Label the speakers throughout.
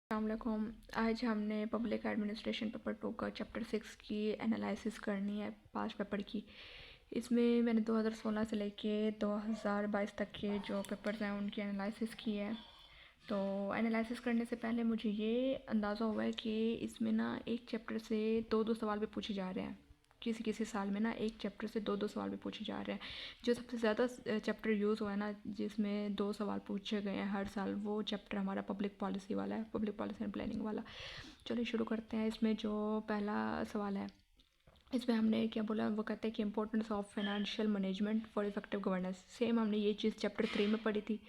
Speaker 1: अस्सलामुअलैकुम। आज हमने पब्लिक एडमिनिस्ट्रेशन पेपर 2 का चैप्टर 6 की एनालिसिस करनी है, पास्ट पेपर की। इसमें मैंने 2016 से लेके 2022 तक के जो पेपर्स हैं उनकी एनालिसिस की है। तो एनालिसिस करने से पहले मुझे ये अंदाज़ा हुआ है कि इसमें ना एक चैप्टर से दो दो सवाल भी पूछे जा रहे हैं। किसी किसी साल में ना एक चैप्टर से दो दो सवाल भी पूछे जा रहे हैं। जो सबसे ज़्यादा चैप्टर यूज़ हुआ है ना, जिसमें दो सवाल पूछे गए हैं हर साल, वो चैप्टर हमारा पब्लिक पॉलिसी वाला है, पब्लिक पॉलिसी एंड प्लानिंग वाला। चलिए शुरू करते हैं। इसमें जो पहला सवाल है, इसमें हमने क्या बोला, वो कहते हैं कि importance of financial management for effective governance. Same हमने ये चीज़ चैप्टर 3 में पढ़ी थी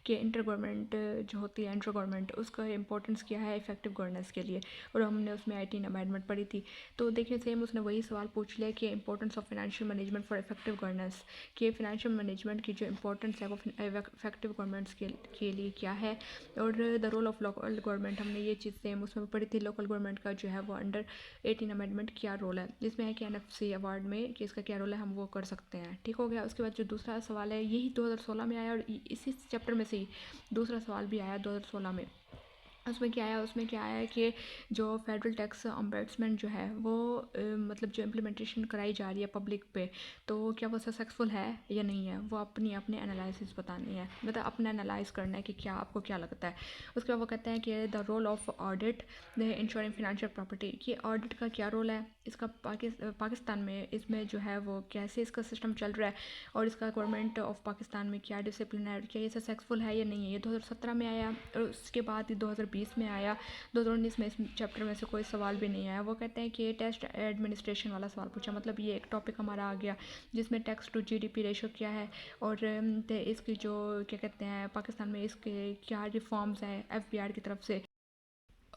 Speaker 1: कि इंटर गवर्नमेंट जो होती है, इंटर गवर्नमेंट, उसका इंपॉर्टेंस क्या है इफेक्टिव गवर्नेंस के लिए, और हमने उसमें 18 अमेंडमेंट पढ़ी थी। तो देखिए सेम उसने वही सवाल पूछ लिया कि importance of financial management for effective governance, कि फाइनेंशियल मैनेजमेंट की जो इंपॉर्टेंस है वो इफेक्टिव गवर्नमेंट्स के लिए क्या है। और the role of local government, हमने ये चीज़ सेम उसमें पढ़ी थी। लोकल गवर्नमेंट का जो है वो अंडर 18 अमेंडमेंट क्या रोल है, जिसमें है कि NFC अवार्ड में कि इसका क्या रोल है, हम वो कर सकते हैं। ठीक हो गया। उसके बाद जो दूसरा सवाल है, यही 2016 में आया और इसी चैप्टर में से ही दूसरा सवाल भी आया 2016 में। उसमें क्या आया है कि जो फेडरल टैक्स अम्बेड्समेंट जो है वो मतलब जो इम्प्लीमेंटेशन कराई जा रही है पब्लिक पे, तो क्या वो सक्सेसफुल है या नहीं है, वो अपने एनालिसिस बतानी है, मतलब अपना एनालाइज करना है कि क्या आपको क्या लगता है। उसके बाद वो कहते हैं कि the role of audit the insuring financial property, कि ऑडिट का क्या रोल है, इसका पाकिस्तान में इसमें जो है वो कैसे इसका सिस्टम चल रहा है, और इसका गवर्नमेंट ऑफ पाकिस्तान में क्या डिसिप्लिन है, क्या ये सक्सेसफुल है या नहीं है। ये 2017 में आया और उसके बाद ही 2020 में आया। 2019 में इस चैप्टर में से कोई सवाल भी नहीं आया। वो कहते हैं कि टेस्ट एडमिनिस्ट्रेशन वाला सवाल पूछा, मतलब ये एक टॉपिक हमारा आ गया जिसमें टैक्स टू GDP रेशो क्या है, और इसकी जो क्या कहते हैं पाकिस्तान में इसके क्या रिफॉर्म्स हैं FBR की तरफ से,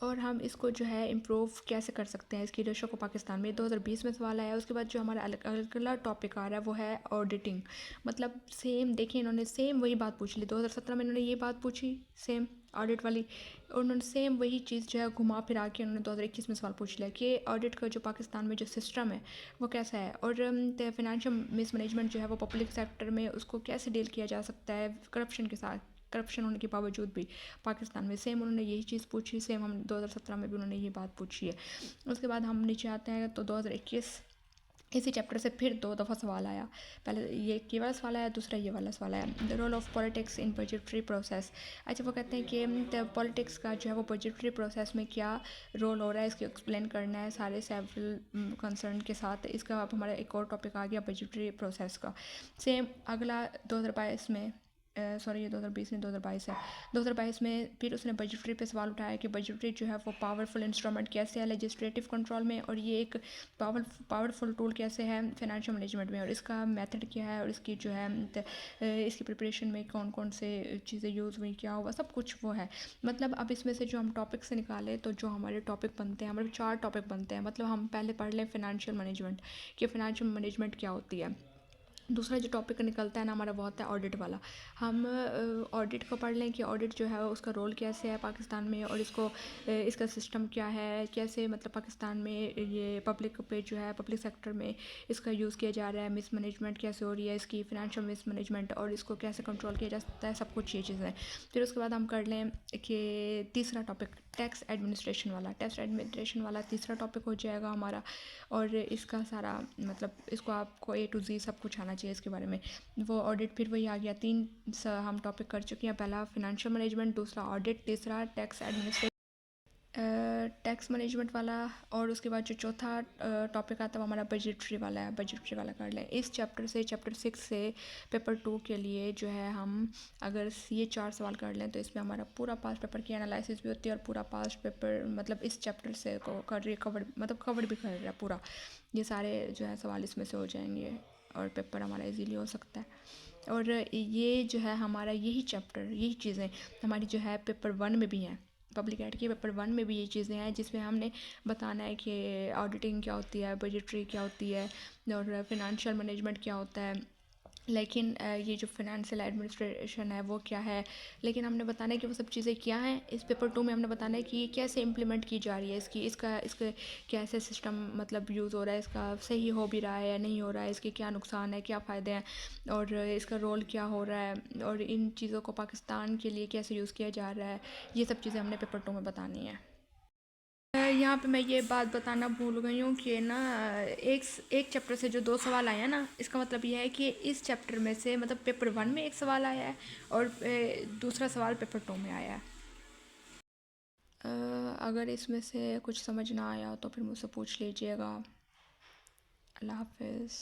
Speaker 1: और हम इसको जो है इम्प्रूव कैसे कर सकते हैं इसकी रेशो को पाकिस्तान में। 2020 में सवाल आया। उसके बाद जो हमारा अगला टॉपिक आ रहा है वो है ऑडिटिंग। मतलब सेम देखिए, इन्होंने सेम वही बात पूछ ली। 2017 में इन्होंने ये बात पूछी सेम ऑडिट वाली, और उन्होंने सेम वही चीज़ जो है घुमा फिरा के उन्होंने 2021 में सवाल पूछ लिया कि ऑडिट का जो पाकिस्तान में जो सिस्टम है वो कैसा है, और फाइनेंशियल मिसमैनेजमेंट जो है वो पब्लिक सेक्टर में उसको कैसे डील किया जा सकता है करप्शन के साथ, करप्शन होने के बावजूद भी पाकिस्तान में। सेम उन्होंने यही चीज़ पूछी, सेम हम 2017 में भी उन्होंने ये बात पूछी है। उसके बाद हम नीचे आते हैं तो 2021 इसी चैप्टर से फिर दो दफ़ा सवाल आया। पहले ये वाला सवाल आया, दूसरा ये वाला सवाल आया, the role of politics in budgetary process. अच्छा, वो कहते हैं कि पॉलिटिक्स का जो है वो बजटरी प्रोसेस में क्या रोल हो रहा है, इसको एक्सप्लेन करना है सारे सेवरल कंसर्न के साथ। इसका अब हमारा एक और टॉपिक आ गया बजटरी प्रोसेस का। सेम अगला 2022 में सॉरी ये 2020 नहीं 2022 है। 2022 में फिर उसने बजटरी पे सवाल उठाया कि बजटरी जो है वो पावरफुल इंस्ट्रूमेंट कैसे है लेजिस्लेटिव कंट्रोल में, और ये एक पावरफुल टूल कैसे है फाइनेंशियल मैनेजमेंट में, और इसका मेथड क्या है, और इसकी जो है इसकी प्रिपरेशन में कौन कौन से चीज़ें यूज़ हुई, क्या हुआ, सब कुछ वो है। मतलब अब इसमें से जो हम टॉपिक से निकाले तो जो हमारे टॉपिक बनते हैं, हमारे 4 टॉपिक बनते हैं। मतलब हम पहले पढ़ लें फाइनेंशियल मैनेजमेंट, कि फाइनेंशियल मैनेजमेंट क्या होती है। दूसरा जो टॉपिक निकलता है ना हमारा, वो होता है ऑडिट वाला। हम ऑडिट को पढ़ लें कि ऑडिट जो है उसका रोल कैसे है पाकिस्तान में, और इसका सिस्टम क्या है, कैसे मतलब पाकिस्तान में ये पब्लिक पे जो है पब्लिक सेक्टर में इसका यूज़ किया जा रहा है, मिस मैनेजमेंट कैसे हो रही है इसकी, फिनेंशियल मिस मैनेजमेंट, और इसको कैसे कंट्रोल किया जा सकता है, सब कुछ ये चीज़ें। फिर उसके बाद हम कर लें कि तीसरा टॉपिक टैक्स एडमिनिस्ट्रेशन वाला, टैक्स एडमिनिस्ट्रेशन वाला तीसरा टॉपिक हो जाएगा हमारा। और इसका सारा मतलब इसको आपको A to Z सब कुछ आना चाहिए इसके बारे में। वो ऑडिट फिर वही आ गया। हम टॉपिक कर चुके हैं, पहला फिनेंशियल मैनेजमेंट, दूसरा ऑडिट, तीसरा टैक्स एडमिनिस्ट्रेशन, टैक्स मैनेजमेंट वाला, और उसके बाद जो चौथा टॉपिक आता है वो हमारा बजटरी वाला है। बजटरी वाला कर लें इस चैप्टर से, चैप्टर 6 से पेपर 2 के लिए जो है हम अगर ये 4 सवाल कर लें तो इसमें हमारा पूरा पास्ट पेपर की एनालिसिस भी होती है, और पूरा पास्ट पेपर मतलब इस चैप्टर से को कवर भी कर रहा है पूरा। ये सारे जो है सवाल इसमें से हो जाएंगे और पेपर हमारा इजीली हो सकता है। और ये जो है हमारा यही चैप्टर, यही चीज़ें हमारी जो है पेपर 1 में भी हैं। पब्लिक एड के पेपर 1 में भी ये चीज़ें हैं जिसमें हमने बताना है कि ऑडिटिंग क्या होती है, बजटरी क्या होती है, और फाइनेंशियल मैनेजमेंट क्या होता है, लेकिन ये जो फाइनेंशियल एडमिनिस्ट्रेशन है वो क्या है, लेकिन हमने बताना है कि वो सब चीज़ें क्या हैं। इस पेपर 2 में हमने बताना है कि ये कैसे इम्प्लीमेंट की जा रही है, इसके कैसे सिस्टम मतलब यूज़ हो रहा है, इसका सही हो भी रहा है या नहीं हो रहा है, इसके क्या नुकसान है, क्या फ़ायदे हैं और इसका रोल क्या हो रहा है और इन चीज़ों को पाकिस्तान के लिए कैसे यूज़ किया जा रहा है। ये सब चीज़ें हमने पेपर 2 में बतानी है। यहाँ पे मैं ये बात बताना भूल गई हूँ कि ना एक एक चैप्टर से जो 2 सवाल आए हैं ना, इसका मतलब ये है कि इस चैप्टर में से मतलब पेपर 1 में एक सवाल आया है और दूसरा सवाल पेपर 2 में आया है। अगर इसमें से कुछ समझ ना आया तो फिर मुझसे पूछ लीजिएगा। अल्लाह हाफिज़।